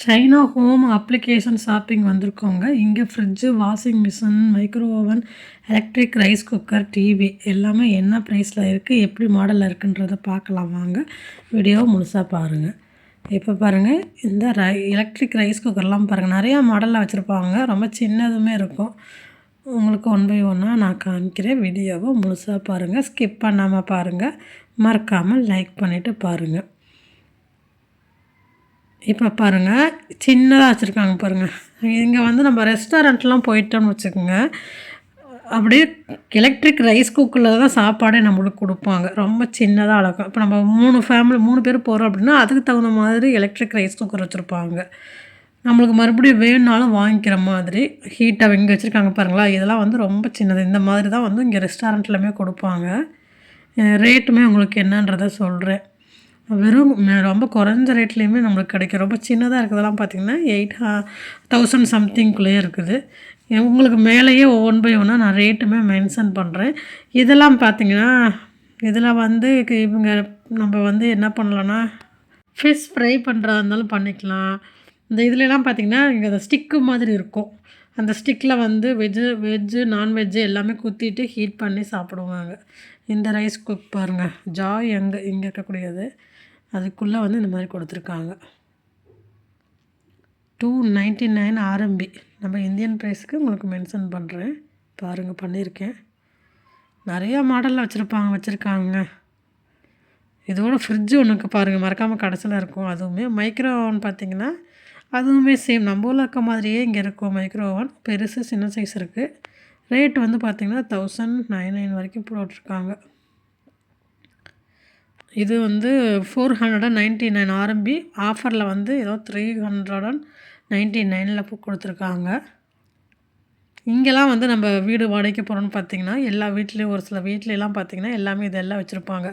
China home application shopping வந்திருக்கோங்க. இங்கே fridge, washing machine, micro oven, electric rice cooker, TV எல்லாமே என்ன ப்ரைஸில் இருக்குது, எப்படி மாடலில் இருக்குன்றத பார்க்கலாம் வாங்க. வீடியோவை முழுசாக பாருங்கள். இப்போ பாருங்கள், இந்த எலக்ட்ரிக் ரைஸ் குக்கர்லாம் பாருங்கள், நிறையா மாடலில் வச்சுருப்பாங்க. ரொம்ப சின்னதுமே இருக்கும். உங்களுக்கு ஒன் பை ஒன்னாக நான் காமிக்கிறேன். வீடியோவை முழுசாக பாருங்கள், ஸ்கிப் பண்ணாமல் பாருங்கள். மறக்காமல் லைக் பண்ணிவிட்டு பாருங்கள். இப்போ பாருங்கள், சின்னதாக வச்சுருக்காங்க பாருங்கள். இங்கே வந்து நம்ம ரெஸ்டாரண்ட்லாம் போயிட்டோம்னு வச்சுக்கோங்க, அப்படியே எலக்ட்ரிக் ரைஸ் குக்கரில் தான் சாப்பாடே நம்மளுக்கு கொடுப்பாங்க. ரொம்ப சின்னதாக அழகும். இப்போ நம்ம 3 பேர் போகிறோம் அப்படின்னா, அதுக்கு தகுந்த மாதிரி எலக்ட்ரிக் ரைஸ் குக்கர் வச்சுருப்பாங்க. நம்மளுக்கு மறுபடியும் வேணுனாலும் வாங்கிக்கிற மாதிரி ஹீட்டாக இங்கே வச்சுருக்காங்க பாருங்களா. இதெல்லாம் வந்து ரொம்ப சின்னது. இந்த மாதிரி தான் வந்து இங்கே ரெஸ்டாரண்ட்லையுமே கொடுப்பாங்க. ரேட்டுமே உங்களுக்கு என்னன்றதை சொல்கிறேன். வெறும் ரொம்ப குறைஞ்ச ரேட்லேயுமே நம்மளுக்கு கிடைக்கும். ரொம்ப சின்னதாக இருக்கிறதெல்லாம் பார்த்திங்கன்னா 8,000 சம்திங்குள்ளேயே இருக்குது. உங்களுக்கு மேலேயே ஒன் பை ஒன்னாக நான் ரேட்டுமே மென்ஷன் பண்ணுறேன். இதெல்லாம் பார்த்திங்கன்னா, இதில் வந்து இவங்க நம்ம வந்து என்ன பண்ணலான்னா, ஃபிஷ் ஃப்ரை பண்ணுறதா இருந்தாலும் பண்ணிக்கலாம். இந்த இதுலலாம் பார்த்திங்கன்னா, இங்கே அந்த ஸ்டிக்கு மாதிரி இருக்கும். அந்த ஸ்டிக்கில் வந்து வெஜ்ஜு நான்வெஜ்ஜு எல்லாமே குத்திட்டு ஹீட் பண்ணி சாப்பிடுவாங்க. இந்த ரைஸ் குக் பாருங்கள், ஜாய் இங்கே இருக்கக்கூடியது. அதுக்குள்ளே வந்து இந்த மாதிரி கொடுத்துருக்காங்க. 299 RMB. நம்ம இந்தியன் ப்ரைஸுக்கு உங்களுக்கு மென்ஷன் பண்ணுறேன். பாருங்கள், பண்ணியிருக்கேன். நிறையா மாடலில் வச்சுருக்காங்க. இதோட ஃப்ரிட்ஜு ஒன்றுக்கு பாருங்கள், மறக்காமல் கடைசியில் இருக்கும். அதுவுமே மைக்ரோ ஓவன் பார்த்திங்கன்னா, அதுவுமே சேம் நம்ம ஊரில் இருக்க மாதிரியே இங்கே இருக்கும். மைக்ரோ ஓவன் பெருசு சின்ன சைஸ் இருக்குது. ரேட் வந்து பார்த்திங்கன்னா 1099 வரைக்கும் போட்டிருக்காங்க. இது வந்து 499 RMB. ஆஃபரில் வந்து ஏதோ 399ல் கொடுத்துருக்காங்க. இங்கெல்லாம் வந்து நம்ம வீடு வாடகைக்கு போகிறோன்னு பார்த்திங்கன்னா, எல்லா வீட்லேயும் ஒரு சில வீட்லலாம் பார்த்திங்கன்னா எல்லாமே இதெல்லாம் வச்சுருப்பாங்க.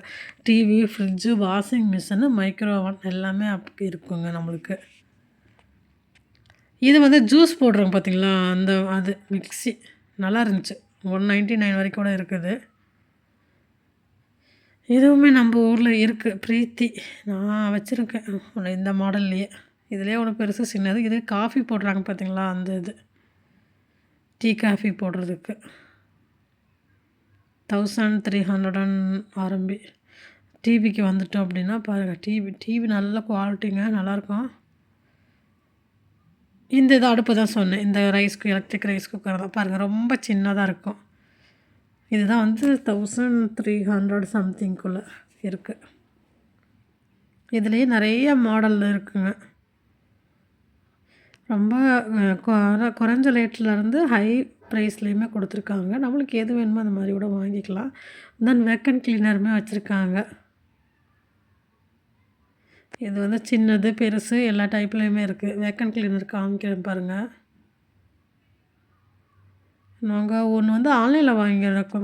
TV, fridge, washing machine, micro oven எல்லாமே அப்படி இருக்குங்க நம்மளுக்கு. இது வந்து ஜூஸ் போடுறோங்க பார்த்திங்களா, அது மிக்ஸி நல்லா இருந்துச்சு. 199 வரைக்கும் கூட இருக்குது. இதுவுமே நம்ம ஊரில் இருக்குது, ப்ரீத்தி. நான் வச்சுருக்கேன் ஒன்று இந்த மாடல்லையே. இதிலே ஒன்று பெருசு சின்னது. இது காஃபி போடுறாங்க பார்த்திங்களா, அந்த இது டீ காஃபி போடுறதுக்கு 1300 RMB. டிவிக்கு வந்துட்டோம் அப்படின்னா பாருங்கள், டிவி நல்ல குவாலிட்டிங்க, நல்லாயிருக்கும். இந்த இது அடுப்பு தான் சொன்னேன், இந்த எலக்ட்ரிக் ரைஸ் குக்கர் தான் பாருங்கள், ரொம்ப சின்னதாக இருக்கும். இதுதான் வந்து 1300 சம்திங்குள்ளே இருக்குது. இதுலேயே நிறைய மாடல் இருக்குங்க. ரொம்ப குறைஞ்ச ரேட்லேருந்து ஹை ப்ரைஸ்லேயுமே கொடுத்துருக்காங்க. நம்மளுக்கு எது வேணுமோ அந்த மாதிரி கூட வாங்கிக்கலாம். தென் வேக்கன் கிளீனருமே வச்சுருக்காங்க. இது வந்து சின்னது பெருசு எல்லா டைப்லேயுமே இருக்குது. வேக்கன் கிளீனர் காமிக்கிறேன் பாருங்கள். நாங்கள் ஒன்று வந்து ஆன்லைனில்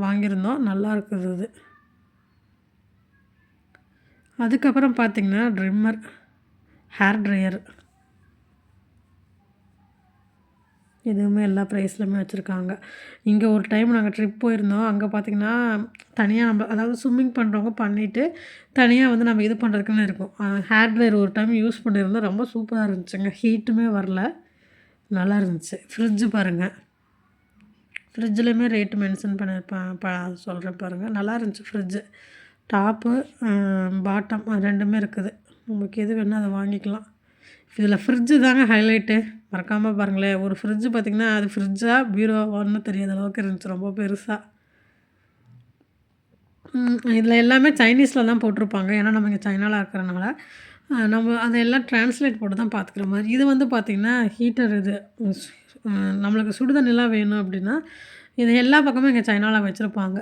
வாங்கியிருந்தோம், நல்லா இருக்குது அது. அதுக்கப்புறம் பார்த்திங்கன்னா ட்ரிம்மர், ஹேர் ட்ரையர், இதுவுமே எல்லா ப்ரைஸ்லையுமே வச்சுருக்காங்க. இங்கே ஒரு டைம் நாங்கள் ட்ரிப் போயிருந்தோம். அங்கே பார்த்திங்கன்னா தனியாக நம்ம அதாவது ஸ்விம்மிங் பண்ணுறவங்க பண்ணிவிட்டு தனியாக வந்து நம்ம இது பண்ணுறதுக்குன்னு இருக்கும். ஹேர் ட்ரையர் ஒரு டைம் யூஸ் பண்ணியிருந்தோம், ரொம்ப சூப்பராக இருந்துச்சுங்க. ஹீட்டுமே வரல, நல்லா இருந்துச்சு. ஃப்ரிட்ஜு பாருங்கள், ஃப்ரிட்ஜ்லேயுமே ரேட்டு மென்ஷன் பண்ணியிருப்பேன், சொல்கிறேன் பாருங்கள். நல்லா இருந்துச்சு ஃப்ரிட்ஜு. டாப்பு பாட்டம் ரெண்டுமே இருக்குது. நமக்கு எது வேணுமோ அதை வாங்கிக்கலாம். இதில் ஃப்ரிட்ஜு தாங்க ஹைலைட்டு, மறக்காமல் பாருங்களேன். ஒரு ஃப்ரிட்ஜு பார்த்திங்கன்னா, அது ஃப்ரிட்ஜா பீரோவான்னு தெரியாத அளவுக்கு இருந்துச்சு, ரொம்ப பெருசாக. இதில் எல்லாமே சைனீஸில் தான் போட்டிருப்பாங்க. ஏன்னா நம்ம இங்கே சைனாவில் இருக்கிறனால நம்ம அதையெல்லாம் ட்ரான்ஸ்லேட் போட்டு தான் பார்த்துக்கிற மாதிரி. இது வந்து பார்த்திங்கன்னா ஹீட்டர். இது நம்மளுக்கு சுடு தண்ணிலாம் வேணும் அப்படின்னா இது எல்லா பக்கமும் இங்கே சைனாவில் வச்சுருப்பாங்க.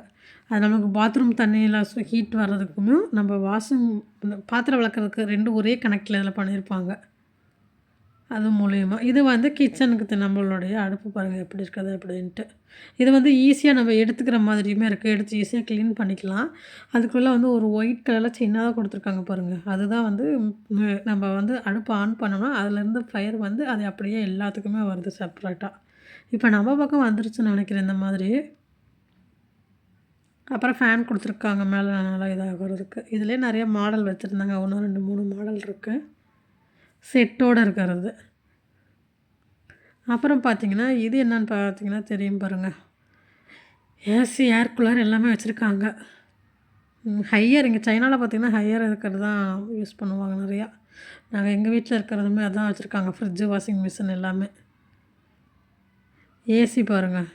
அது நமக்கு பாத்ரூம் தண்ணியில் ஹீட் வர்றதுக்குமே நம்ம பாத்திரம் விளக்குறதுக்கு 2 ஒரே கனெக்டில் இதில் பண்ணியிருப்பாங்க. அது மூலிமா இது வந்து கிச்சனுக்கு நம்மளுடைய அடுப்பு பாருங்கள் எப்படி இருக்குது அப்படின்ட்டு. இது வந்து ஈஸியாக நம்ம எடுத்துக்கிற மாதிரியுமே இருக்குது. எடுத்து ஈஸியாக க்ளீன் பண்ணிக்கலாம். அதுக்குள்ளே வந்து ஒரு ஒயிட் கலரில் சின்னதாக கொடுத்துருக்காங்க பாருங்கள். அதுதான் வந்து நம்ம வந்து அடுப்பு ஆன் பண்ணோம்னா அதுலேருந்து ஃபயர் வந்து அது அப்படியே எல்லாத்துக்குமே வருது செப்ரேட்டாக. இப்போ நம்ம பக்கம் வந்துருச்சுன்னு நினைக்கிறேன் இந்த மாதிரி. அப்புறம் ஃபேன் கொடுத்துருக்காங்க மேலே நல்லா இதாகிறதுக்கு. இதிலே நிறைய மாடல் வச்சுருந்தாங்க. 1, 2, 3 மாடல் இருக்குது. செட்டோடு இருக்கிறது. அப்புறம் பார்த்தீங்கன்னா, இது என்னன்னு பார்த்தீங்கன்னா தெரியும் பாருங்கள். ஏசி, ஏர் கூலர் எல்லாமே வச்சுருக்காங்க. ஹையர் இங்கே சைனாவில் பார்த்தீங்கன்னா ஹையர் இருக்கிறது தான் யூஸ் பண்ணுவாங்க நிறையா. நாங்கள் எங்கள் வீட்டில் இருக்கிறதுமே அதான் வச்சுருக்காங்க. ஃப்ரிட்ஜு, வாஷிங் மிஷின் எல்லாமே. ஏசி பாருங்கள்,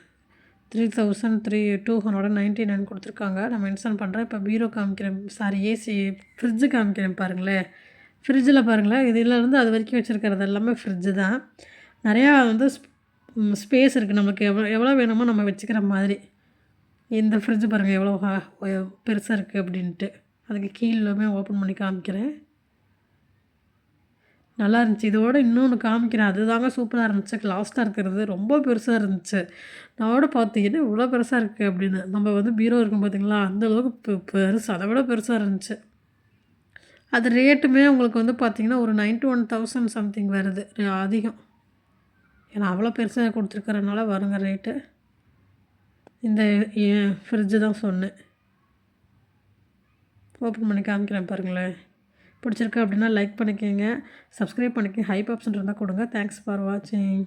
3299 கொடுத்துருக்காங்க. நான் மென்ஷன் பண்ணுறேன். இப்போ பீரோ காமிக்கிறேன், சாரி ஏசி, ஃப்ரிட்ஜு காமிக்கிறேன் பாருங்களேன். ஃப்ரிட்ஜில் பாருங்களேன், இதிலேருந்து அது வரைக்கும் வச்சுருக்கிறது எல்லாமே ஃப்ரிட்ஜு தான். நிறையா வந்து ஸ்பேஸ் இருக்குது, நமக்கு எவ்வளோ வேணுமோ நம்ம வச்சுக்கிற மாதிரி. இந்த ஃப்ரிட்ஜு பாருங்கள் எவ்வளோ பெருசாக இருக்குது அப்படின்ட்டு. அதுக்கு கீழே ஓப்பன் பண்ணி காமிக்கிறேன். நல்லா இருந்துச்சு. இதோட இன்னொன்று காமிக்கிறேன். அதுதாங்க சூப்பராக இருந்துச்சு. லாஸ்ட்டாக இருக்கிறது ரொம்ப பெருசாக இருந்துச்சு. நான் பார்த்தீங்கன்னா இவ்வளோ பெருசாக இருக்குது அப்படின்னு. நம்ம வந்து பீரோ இருக்கும் பார்த்தீங்களா, அந்தளவுக்கு பெருசு, அதை விட பெருசாக இருந்துச்சு. அது ரேட்டுமே உங்களுக்கு வந்து பார்த்திங்கன்னா ஒரு 91,000 சம்திங் வருது. அதிகம். ஏன்னா அவ்வளோ பெருசாக கொடுத்துருக்கறனால வருங்க ரேட்டு. இந்த ஃப்ரிட்ஜு தான் சொன்னேன். ஓப்பன் பண்ணி காமிக்கிறேன் பாருங்களேன். பிடிச்சிருக்கு அப்படின்னா லைக் பண்ணிக்கோங்க, சப்ஸ்கிரைப் பண்ணிக்கோங்க, ஹைப் ஆப்ஷன் இருந்தால் கொடுங்க. தேங்க்ஸ் ஃபார் வாட்சிங்.